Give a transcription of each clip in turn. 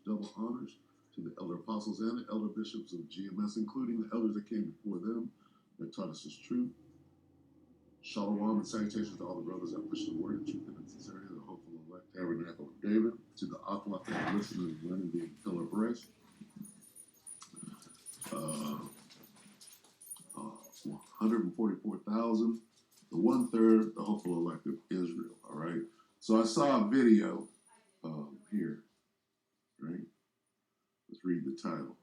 double honors to the elder apostles and the elder bishops of GMS, including the elders that came before them that taught us this truth. Shalom and salutations to all the brothers that push the word of truth and sincerity, the hopeful elect tabernacle of David, to the Aqua that listen and learn being pillar of rest. 144,000, the 1/3, the hopeful elect of Israel. All right. So I saw a video here, right? Let's read the title.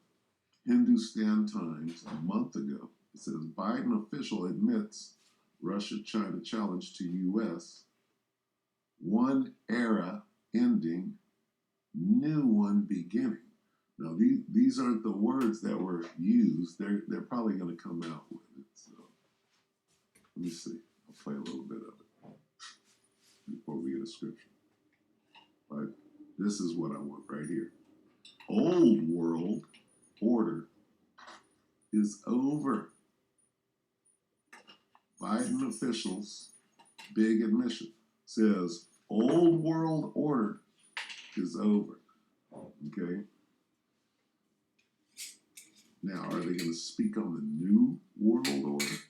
Hindustan Times a month ago. It says Biden official admits Russia-China challenge to U.S. One era ending, new one beginning. Now these aren't the words that were used. They're probably going to come out with it. So let me see. I'll play a little bit of it before we get a scripture. Right? This is what I want right here. Old world order is over. Biden officials, big admission, says old world order is over. Okay? Now, are they going to speak on the new world order?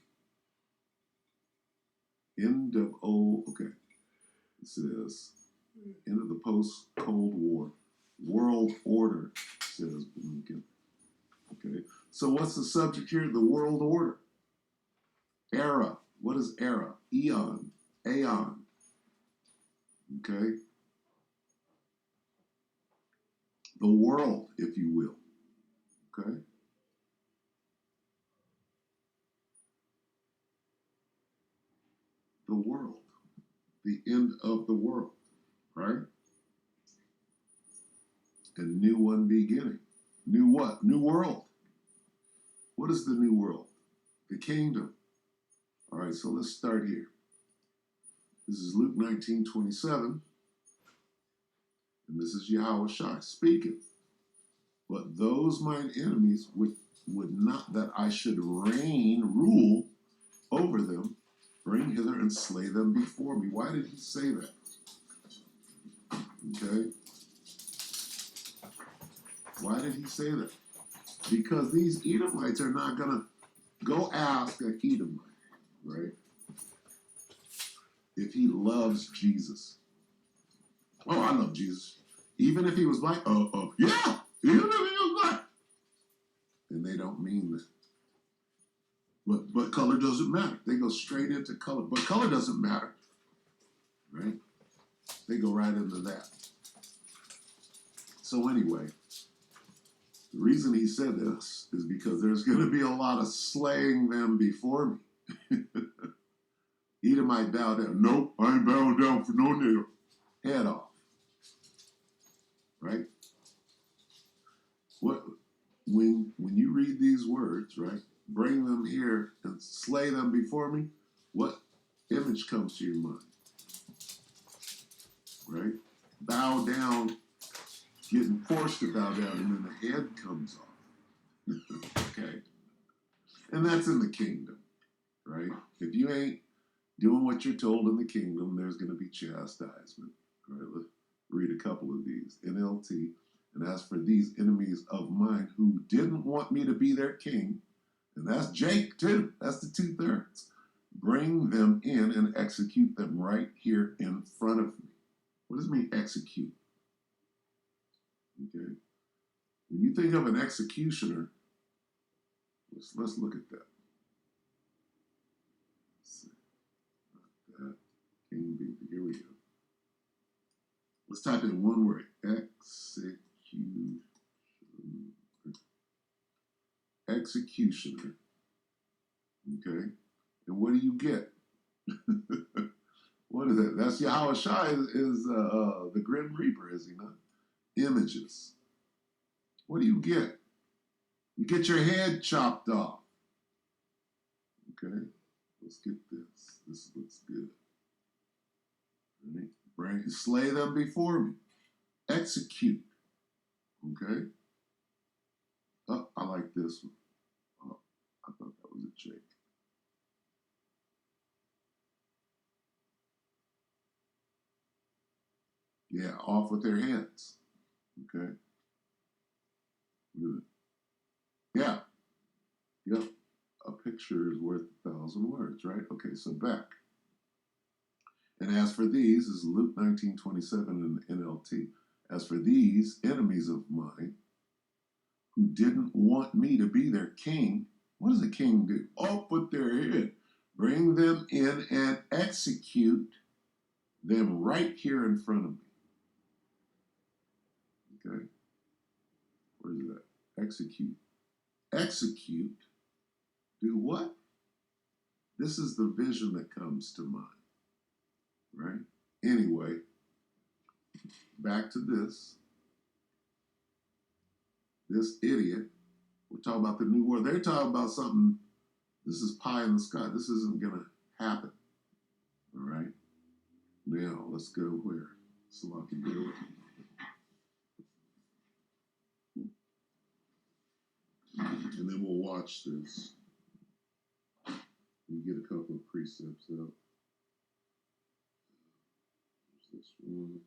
End of old, okay. It says, end of the post-Cold War world order, says Blinken. Okay, so what's the subject here? The world order. Era. What is era? Eon. Aeon. Okay? The world, if you will. Okay? The world. The end of the world. Right? A new one beginning. New what? New world. What is the new world? The kingdom. All right, so let's start here. This is Luke 19:27. And this is Yahweh Shai speaking. But those mine enemies would not that I should rule over them, bring hither and slay them before me. Why did he say that? Okay? Why did he say that? Because these Edomites are not going to go ask an Edomite, right? If he loves Jesus. Oh, I love Jesus. Even if he was black, yeah, even if he was black. And they don't mean that. But color doesn't matter. They go straight into color. But color doesn't matter, right? They go right into that. So anyway, the reason he said this is because there's going to be a lot of slaying them before me. Edomite bow down. Nope, I ain't bowing down for no nigger. Head off. Right? What when you read these words, right? Bring them here and slay them before me. What image comes to your mind? Right? Bow down, getting forced to bow down, and then the head comes off. Okay? And that's in the kingdom, right? If you ain't doing what you're told in the kingdom, there's going to be chastisement. All right, let's read a couple of these. NLT. And as for these enemies of mine who didn't want me to be their king, and that's Jake too, that's the 2/3, bring them in and execute them right here in front of me. What does it mean, execute? Okay. When you think of an executioner, let's look at that. Let's see. Not that. King Beaver. Here we go. Let's type in one word. Executioner. Okay. And what do you get? What is that? That's Yahweh Shai is the Grim Reaper, is he not? Images. What do you get? You get your head chopped off. Okay. Let's get this. This looks good. Right? Slay them before me. Execute. Okay. Oh, I like this one. Oh, I thought that was a Jake. Yeah, off with their heads. Okay. Yeah, yep. A picture is worth 1,000 words, right? Okay, so back. And as for these, is Luke 19:27 in the NLT. As for these enemies of mine who didn't want me to be their king, what does a king do? Oh, put their head. Bring them in and execute them right here in front of me. Okay? Where is that? Execute. Execute. Do what? This is the vision that comes to mind. Right? Anyway, back to this. This idiot. We're talking about the new world. They're talking about something. This is pie in the sky. This isn't going to happen. All right? Now, let's go where? Sloppy, bear with me. And then we'll watch this. We get a couple of precepts out. There's this one.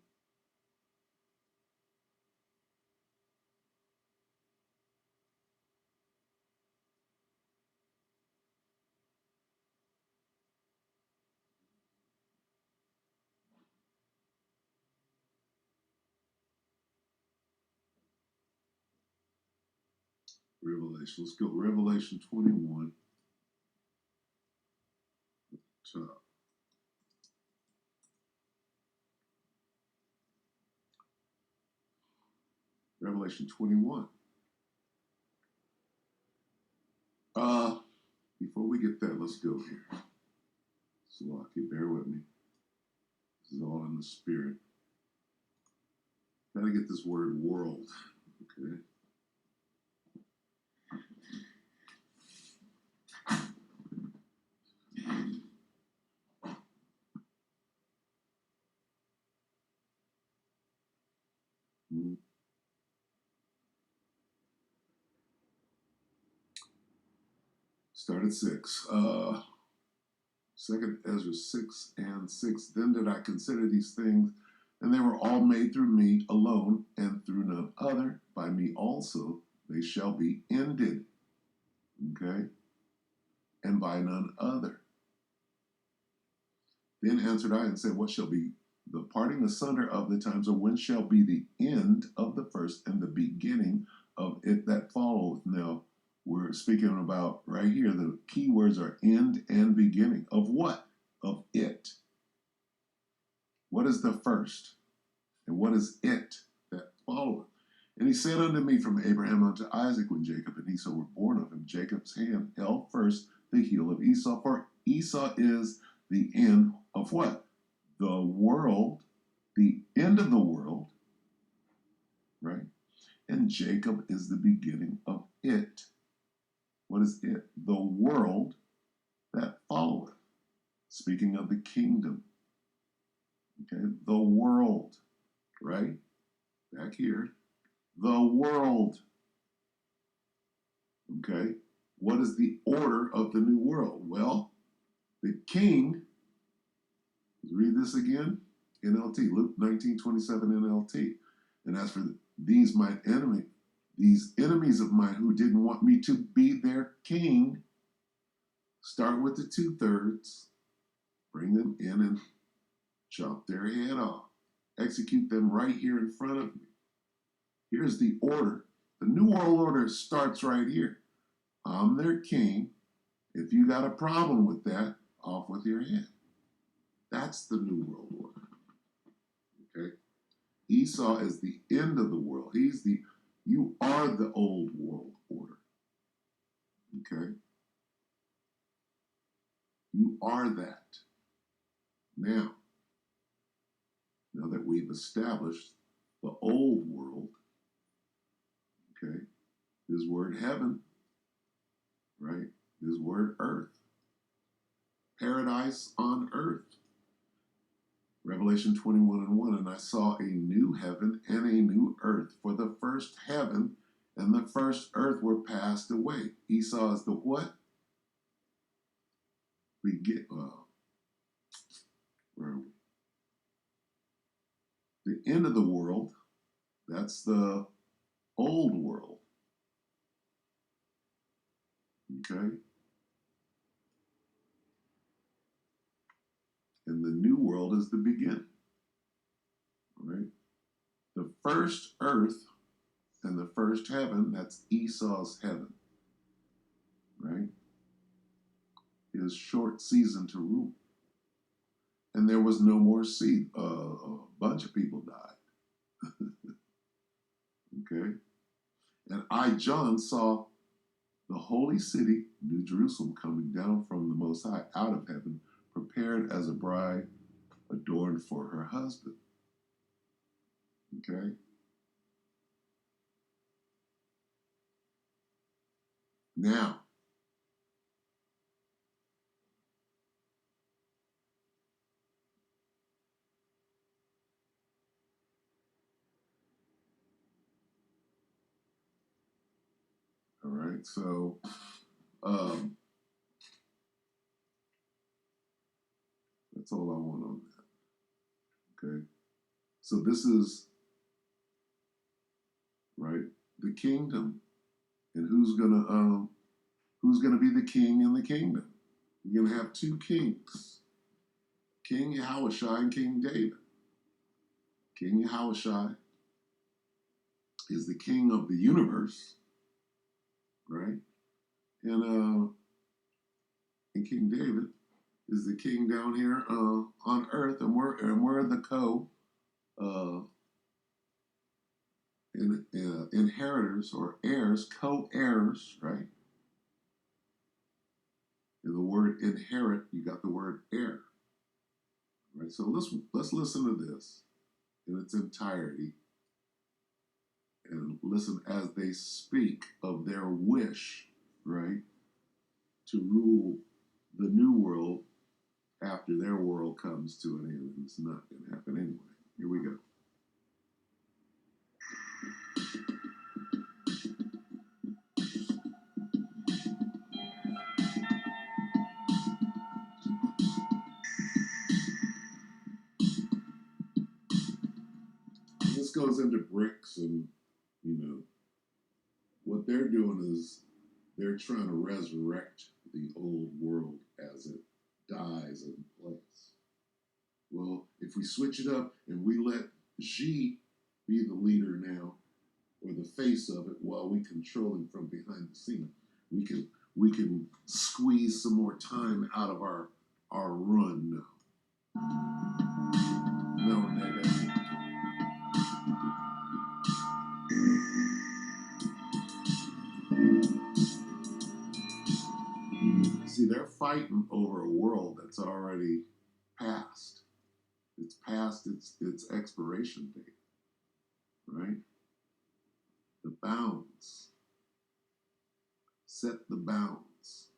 Revelation. Let's go. Revelation 21. Top. Revelation 21. Before we get there, let's go here. Slocky, bear with me. This is all in the spirit. Gotta get this word world. Okay. Start at 6. Second Ezra 6 and 6. Then did I consider these things, and they were all made through me alone, and through none other. By me also they shall be ended. Okay? And by none other. Then answered I and said, what shall be the parting asunder of the times, or when shall be the end of the first and the beginning of it that followeth? Now, we're speaking about right here, the key words are end and beginning. Of what? Of it. What is the first? And what is it that followeth? And he said unto me, from Abraham unto Isaac, when Jacob and Esau were born of him, Jacob's hand held first the heel of Esau, for Esau is the end of what? The world, the end of the world, right? And Jacob is the beginning of it. What is it? The world that followeth. Speaking of the kingdom. Okay, the world, right? Back here. The world. Okay, what is the order of the new world? Well, the king, let's read this again, NLT, Luke 19:27 NLT. And as for these enemies of mine who didn't want me to be their king, start with the 2/3, bring them in and chop their head off. Execute them right here in front of me. Here's the order. The New World Order starts right here. I'm their king. If you got a problem with that, off with your head. That's the New World Order. Okay? Esau is the end of the world. You are the old world order. Okay? You are that. Now that we've established the old world, okay, this word heaven, right? This word earth. Paradise on earth. Revelation 21:1, and I saw a new heaven and a new earth, for the first heaven and the first earth were passed away. Esau is the what? We get, where are we? The end of the world, that's the old world. Okay? And the new world is the beginning. Right? The first earth and the first heaven, that's Esau's heaven, right? His short season to rule. And there was no more seed. A bunch of people died. Okay? And I, John, saw the holy city, New Jerusalem, coming down from the Most High out of heaven, prepared as a bride adorned for her husband. Okay? Now, all right, so that's all I want on that. Okay? So this is, right, the kingdom. And who's gonna be the king in the kingdom? You're gonna have two kings, King Yahushua and King David. King Yahushua is the king of the universe, right? And King David is the king down here on earth, and we're the uh, inheritors or heirs, co-heirs, right? In the word inherit, you got the word heir, right? So let's listen to this in its entirety, and listen as they speak of their wish, right, to rule the new world after their world comes to an end. And it's not going to happen anyway. Here we go. This goes into bricks, and what they're doing is they're trying to resurrect the old world as it dies in place. Well, if we switch it up and we let Xi be the leader now, or the face of it, while we control him from behind the scene, we can squeeze some more time out of our run. No, nigga. See, they're fighting over a world that's already passed. It's past its expiration date, right? The bounds. Set the bounds.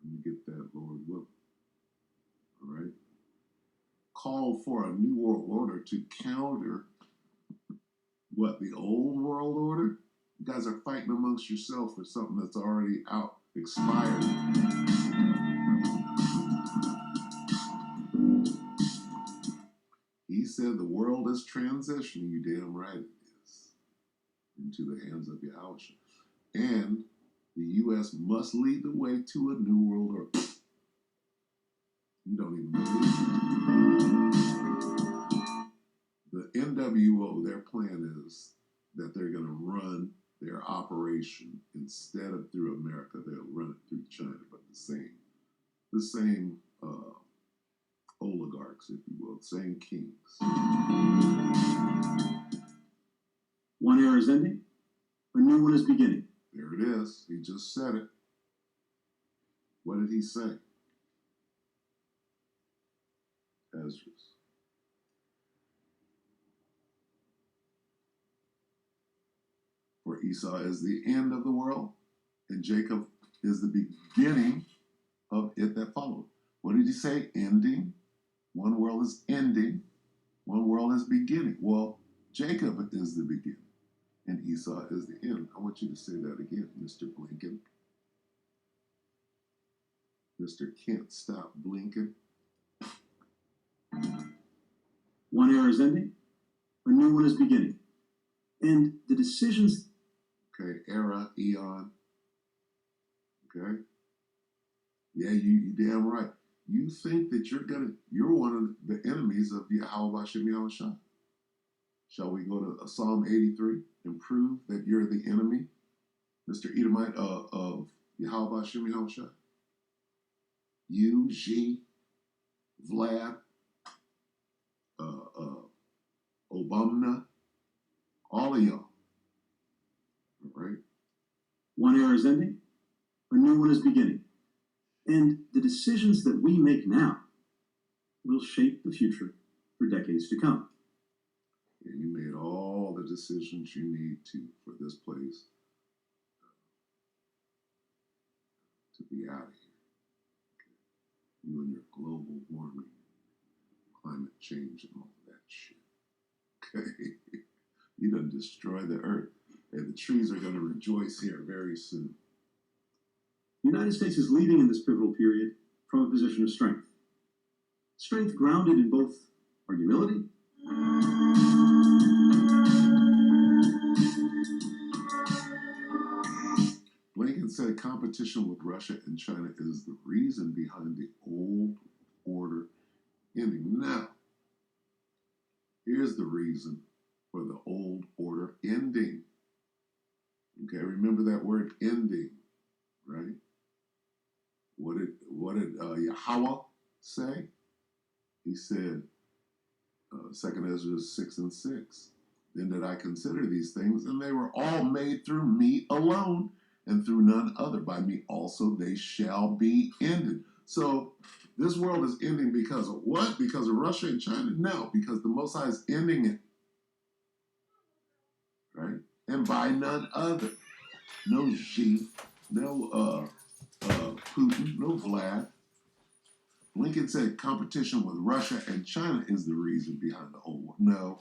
Let me get that, Lord willing. All right? Call for a new world order to counter what, the old world order? You guys are fighting amongst yourself for something that's already out, expired. He said the world is transitioning, you damn right it is, into the hands of Yahushua. And the U.S. must lead the way to a new world order. You don't even believe it. The NWO, their plan is that they're going to run their operation, instead of through America, they'll run it through China, but the same oligarchs, if you will, same kings. One era is ending, a new one is beginning. There it is. He just said it. What did he say? Ezra's. For Esau is the end of the world, and Jacob is the beginning of it that followed. What did he say? Ending. One world is ending. One world is beginning. Well, Jacob is the beginning, and Esau is the end. I want you to say that again, Mr. Blinken. Mr. Can't Stop Blinking. One era is ending, a new one is beginning. And the decisions... Okay, era, eon. Okay? Yeah, you damn right. You think that you're one of the enemies of Yahweh Hashem Yahushua. Shall we go to Psalm 83 and prove that you're the enemy, Mr. Edomite of Yahweh Hashem Yahushua? You, G, Vlad, Obama, all of y'all. All right? One era is ending, a new one is beginning. And the decisions that we make now will shape the future for decades to come. And you made all the decisions you need to for this place to be out of here. Okay? You and your global warming, climate change, and all of that shit. Okay? You done destroy the earth. And the trees are going to rejoice here very soon. The United States is leading in this pivotal period from a position of strength. Strength grounded in both our humility Blinken said competition with Russia and China is the reason behind the old order ending. Now, here's the reason for the old order ending. Okay, remember that word ending, right? What did Yahweh say? He said, 2 Ezra 6 and 6. Then did I consider these things, and they were all made through me alone, and through none other. By me also they shall be ended. So this world is ending because of what? Because of Russia and China? No, because the Most High is ending it. Right? And by none other. No Xi, no Putin, no Vlad. Lincoln said competition with Russia and China is the reason behind the whole war. No,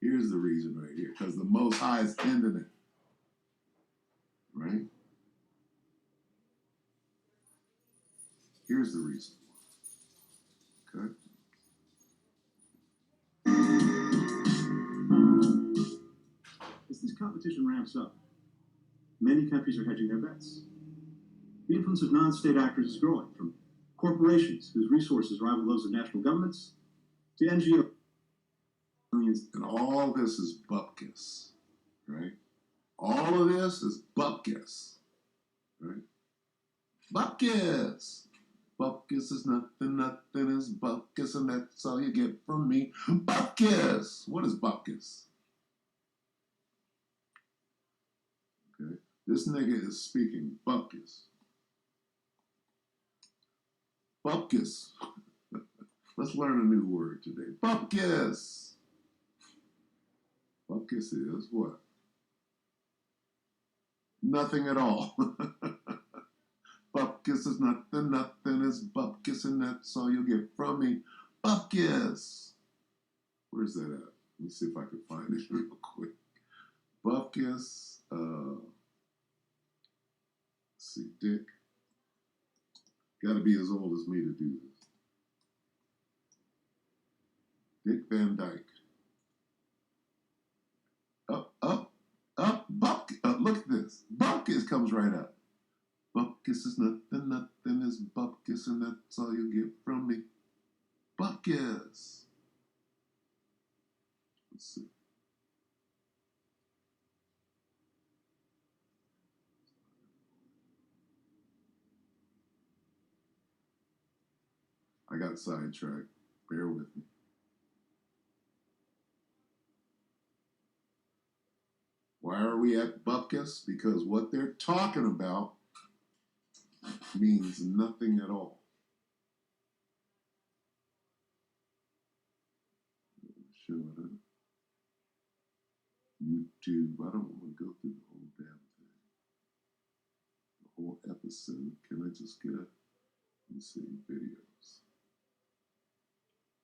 here's the reason right here. Because the Most High is ending it. Right? Here's the reason. Okay? as this competition ramps up. Many countries are hedging their bets. The influence of non-state actors is growing, from corporations whose resources rival those of national governments to NGOs. And all this is Bupkis, right? All of this is Bupkis, right? Bupkis! Bupkis is nothing, nothing is Bupkis, and that's all you get from me. Bupkis! What is Bupkis? Okay, this nigga is speaking Bupkis. Bupkis. Let's learn a new word today. Bupkis! Bupkis is what? Nothing at all. Bupkis is nothing, nothing is Bupkis, and that's all you'll get from me. Bupkis! Where's that at? Let me see if I can find it real quick. Bupkis, let's see, Dick. Gotta be as old as me to do this. Dick Van Dyke. Up, look at this. Bupkis comes right up. Bupkis is nothing, nothing is Bupkis, and that's all you get from me. Bupkis. Let's see. I got sidetracked. Bear with me. Why are we at Bupkis? Because what they're talking about means nothing at all. Show it up. YouTube. I don't want to go through the whole damn thing. The whole episode. Can I just get a, let's see, videos?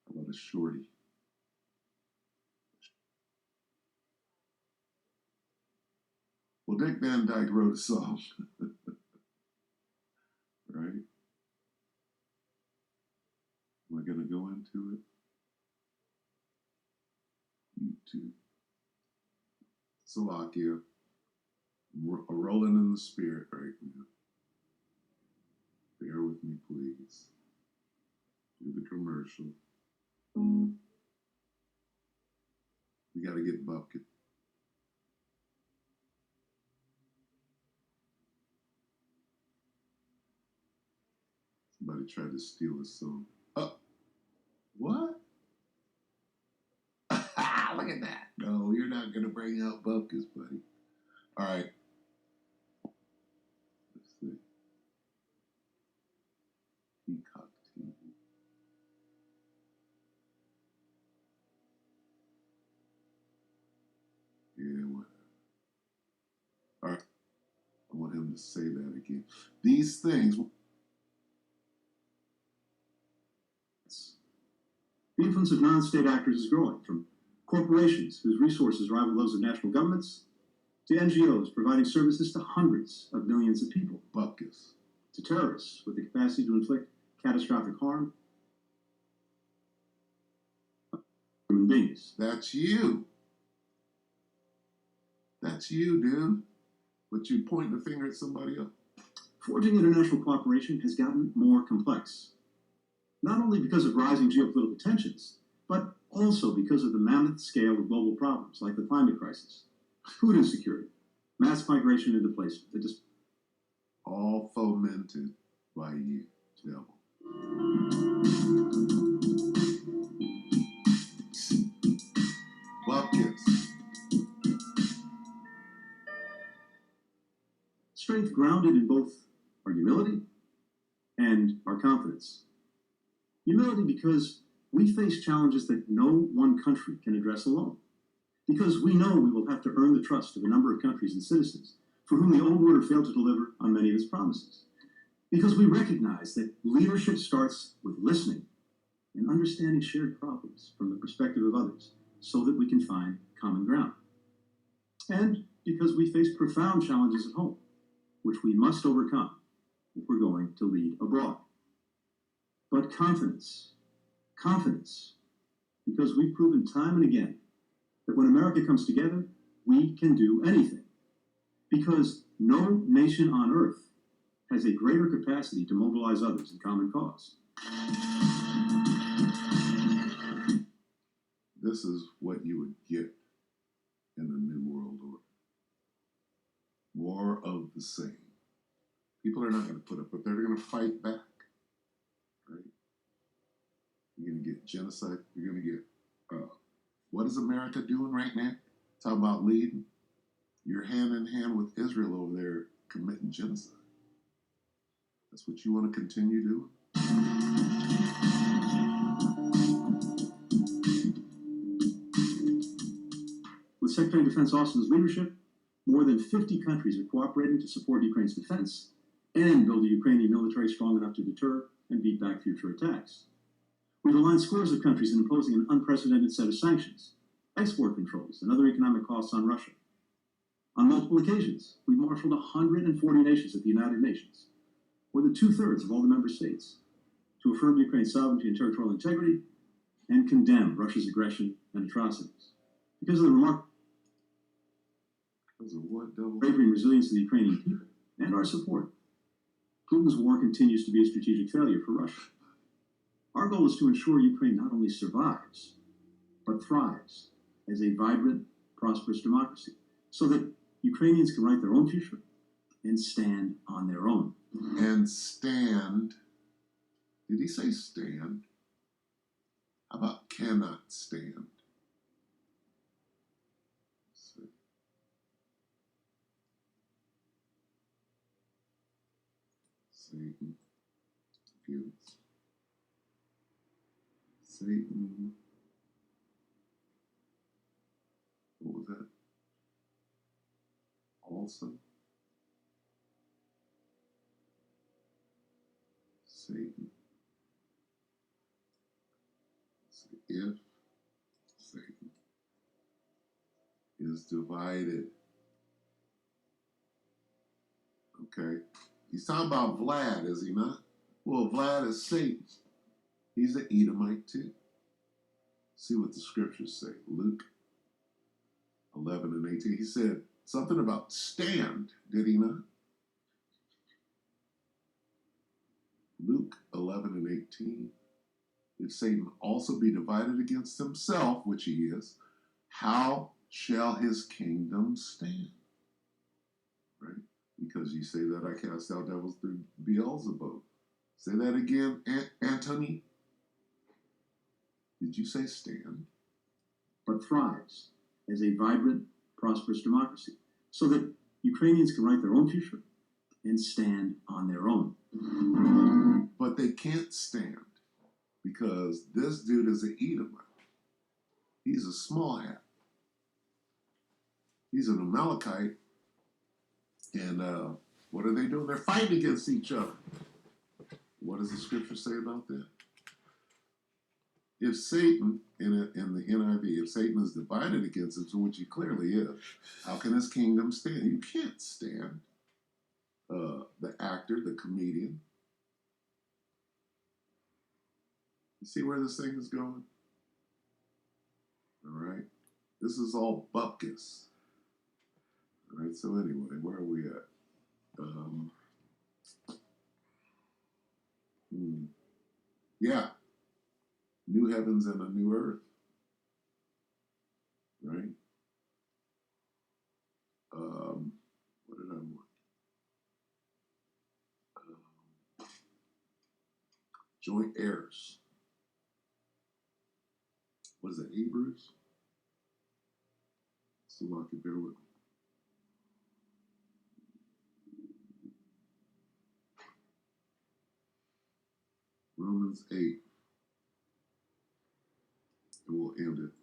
How about a shorty? Well, Dick Van Dyke wrote a song. Right? Am I going to go into it? YouTube. Salakia. Rolling in the spirit right now. Bear with me, please. Do the commercial. We got to get Bupkis. Somebody tried to steal his song. Oh, what? Look at that. No, you're not going to bring out Bupkis, buddy. All right. Let's see. Peacock TV. Yeah, whatever. All right. I want him to say that again. These things. The influence of non-state actors is growing, from corporations whose resources rival those of national governments, to NGOs providing services to hundreds of millions of people, Bupkis. to terrorists with the capacity to inflict catastrophic harm on human beings. That's you. That's you, dude. But you pointing the finger at somebody else. Forging international cooperation has gotten more complex, not only because of rising geopolitical tensions, but also because of the mammoth scale of global problems like the climate crisis, food insecurity, mass migration into places that just all fomented by you, devil. Bupkis. strength grounded in both our humility and our confidence. Humility because we face challenges that no one country can address alone. Because we know we will have to earn the trust of a number of countries and citizens for whom the old order failed to deliver on many of its promises. Because we recognize that leadership starts with listening and understanding shared problems from the perspective of others so that we can find common ground. And because we face profound challenges at home, which we must overcome if we're going to lead abroad. But confidence, because we've proven time and again that when America comes together, we can do anything. Because no nation on earth has a greater capacity to mobilize others in common cause. This is what you would get in the New World Order. More of the same. People are not going to put up, but they're going to fight back. Right? You're going to get genocide. You're going to get, what is America doing right now? Talk about leading. You're hand in hand with Israel over there committing genocide. That's what you want to continue doing? With Secretary of Defense Austin's leadership, more than 50 countries are cooperating to support Ukraine's defense and build a Ukrainian military strong enough to deter and beat back future attacks. We've aligned scores of countries in imposing an unprecedented set of sanctions, export controls, and other economic costs on Russia. On multiple occasions, we've marshaled 140 nations at the United Nations, more than 2/3 of all the member states, to affirm Ukraine's sovereignty and territorial integrity and condemn Russia's aggression and atrocities. Because of the remarkable bravery and resilience of the Ukrainian people and our support, Putin's war continues to be a strategic failure for Russia. Our goal is to ensure Ukraine not only survives, but thrives as a vibrant, prosperous democracy, so that Ukrainians can write their own future and stand on their own. And stand. Did he say stand? How about cannot stand? Satan. Forgiveness. Satan. What was that? Also. Satan. If Satan is divided. Okay. He's talking about Vlad, is he not? Well, Vlad is Satan. He's an Edomite too. See what the scriptures say. Luke 11 and 18. He said something about stand, did he not? Luke 11 and 18. If Satan also be divided against himself, which he is, how shall his kingdom stand? Right? Because you say that I cast out devils through Beelzebub. Say that again, Antony. Did you say stand? But thrives as a vibrant, prosperous democracy, so that Ukrainians can write their own future and stand on their own. But they can't stand because this dude is an Edomite. He's a small hat. He's an Amalekite. And what are they doing? They're fighting against each other. What does the scripture say about that? If Satan, in the NIV, if Satan is divided against him, which he clearly is, how can his kingdom stand? You can't stand. The actor, the comedian. You see where this thing is going? All right. This is all Bupkis. All right. So anyway, where are we at? Yeah. New heavens and a new earth. Right? What did I want? Joint heirs. What is it, Hebrews? So I can bear with me. Romans 8. And we'll end it.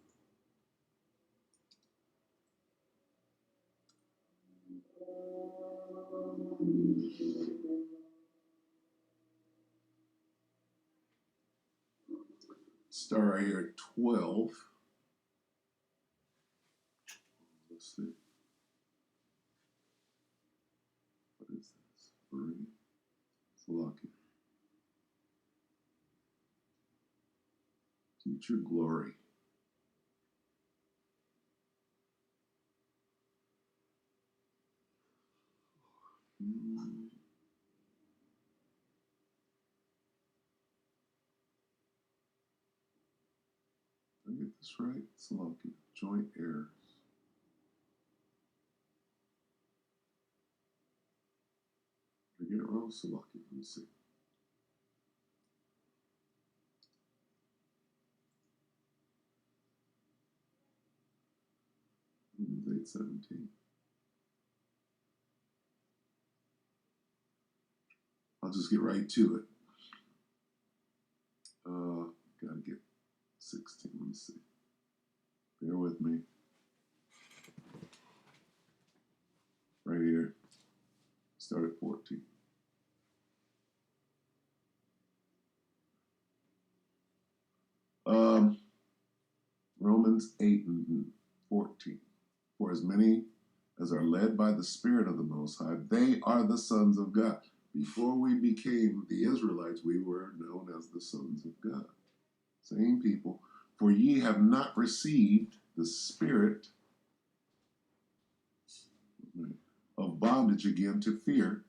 Start right here at 12. Let's see. What is this? 3. It's lucky. Future glory. Did I get this right? It's lucky. Joint heirs. Did I get it wrong? So lucky. Let me see. Romans 8:17. I'll just get right to it. Gotta get 16. Let me see. Bear with me. Right here. Start at 14. Romans 8 and 14. For as many as are led by the Spirit of the Most High, they are the sons of God. Before we became the Israelites, we were known as the sons of God. Same people. For ye have not received the spirit of bondage again to fear,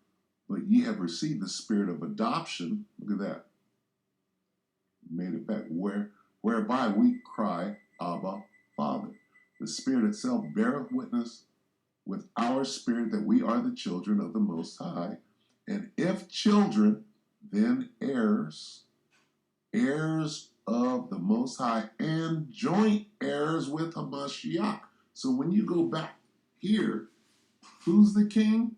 but ye have received the spirit of adoption. Look at that. Made it back. Whereby we cry, Abba, Father. The Spirit itself beareth witness with our spirit that we are the children of the Most High. And if children, then heirs, heirs of the Most High, and joint heirs with Hamashiach. So when you go back here, who's the king?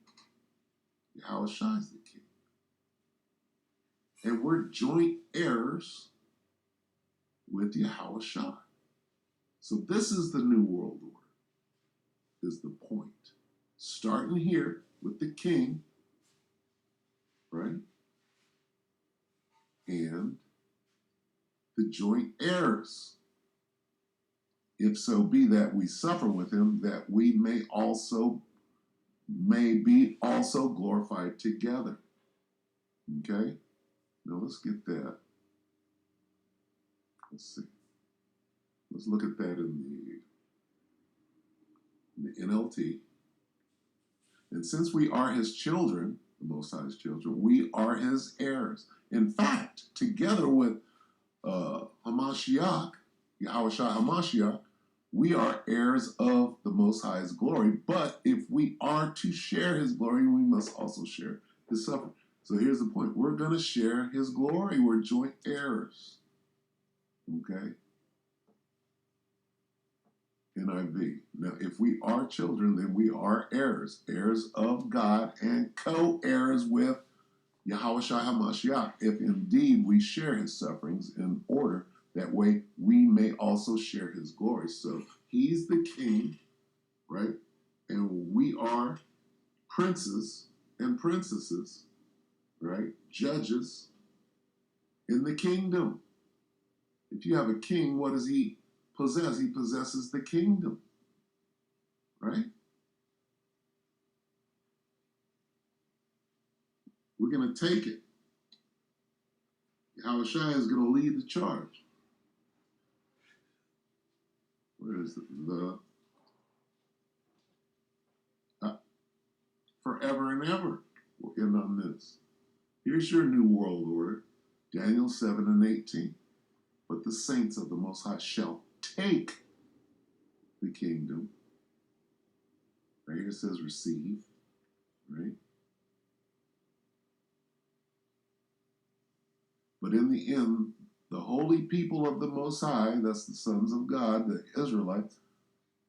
Yahushua is the king. And we're joint heirs with Yahushua. So this is the New World Order, is the point. Starting here with the king, right? And the joint heirs. If so be that we suffer with him, that we may be also glorified together. Okay? Now let's get that. Let's see. Let's look at that in the NLT. And since we are his children, the Most High's children. We are his heirs. In fact, together with Hamashiach, Yahushua Hamashiach, we are heirs of the Most High's glory. But if we are to share his glory, we must also share his suffering. So here's the point. We're going to share his glory. We're joint heirs. Okay? NIV. Now, if we are children, then we are heirs. Heirs of God and co-heirs with Yahushua HaMashiach, if indeed we share his sufferings, in order that way we may also share his glory. So he's the king, right? And we are princes and princesses, right? Judges in the kingdom. If you have a king, what does he possess? He possesses the kingdom, right? We're going to take it. Yahushua is going to lead the charge. Where is the forever and ever? We'll end on this. Here's your new world order, Daniel 7 and 18. But the saints of the Most High shall take the kingdom. Right here it says receive, right? But in the end, the holy people of the Most High, that's the sons of God, the Israelites,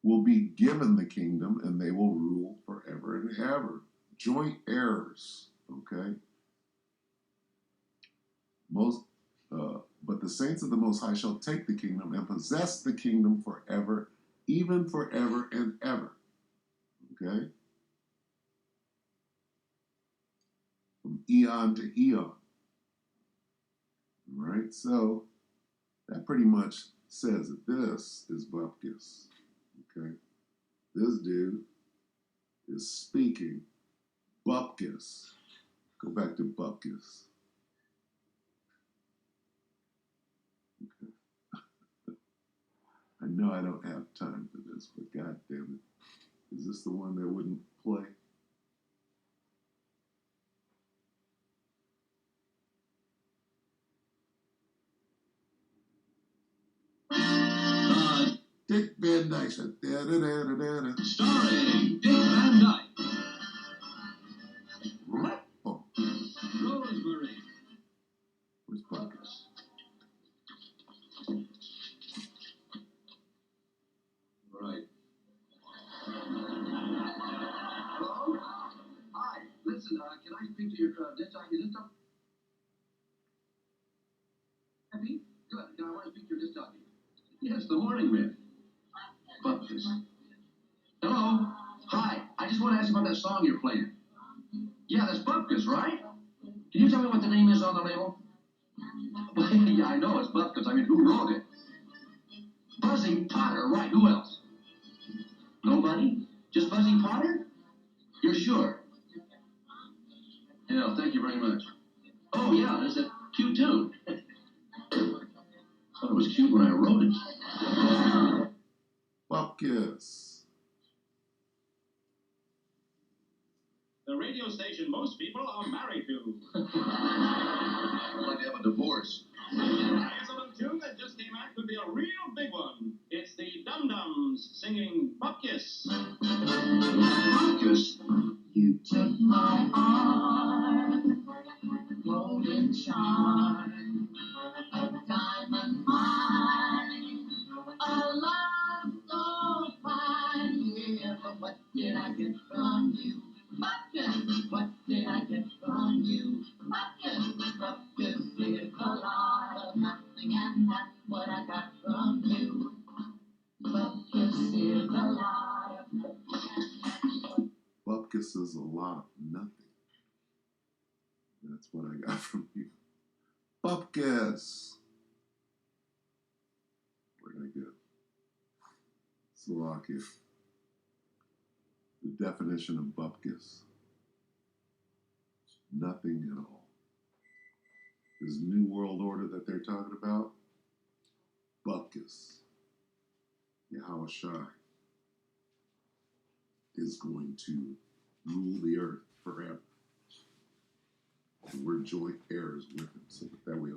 will be given the kingdom and they will rule forever and ever. Joint heirs, okay? But the saints of the Most High shall take the kingdom and possess the kingdom forever, even forever and ever, okay? From eon to eon. Right? So that pretty much says that this is Bupkis. Okay? This dude is speaking Bupkis. Go back to Bupkis. Okay. I know I don't have time for this, but god damn it. Is this the one that wouldn't play? Dick Van Dyke. Starring Dick Van Dyke. Oh, Rosemary. where's Bupkis? Right. Hello? Hi. Listen, can I speak to your disc jockey? Is this stuff happy? Good. I want to speak to your disc jockey. Yes, the morning man. Bupkis. Hello? Hi. I just want to ask about that song you're playing. Yeah, that's Bupkis, right? Can you tell me what the name is on the label? Well, yeah, I know it's Bupkis. I mean, who wrote it? Buzzy Potter, right. Who else? Nobody? Just Buzzy Potter? You're sure? Yeah, thank you very much. Oh, yeah, that's a cute tune. Thought it was cute when I wrote it. Bupkis. The radio station most people are married to. I'd like to have a divorce. Here's a little tune that just came out, could be a real big one. It's the Dum Dums singing Bupkis. Bupkis? You took my arm, golden charm, a diamond mine, a love so fine. Yeah, but what did I get from you? Bupkis, what did I get from you? Bupkis, Bupkis is a lot of nothing, and that's what I got from you. Bupkis is a lot of nothing, and that's what Bupkis is a lot of nothing. That's what I got from you. Bupkis. Where did I go? Slovakia. The definition of Bupkis. Nothing at all. This new world order that they're talking about, Bupkis. Yahushua is going to rule the earth forever. joint heirs with him, so that way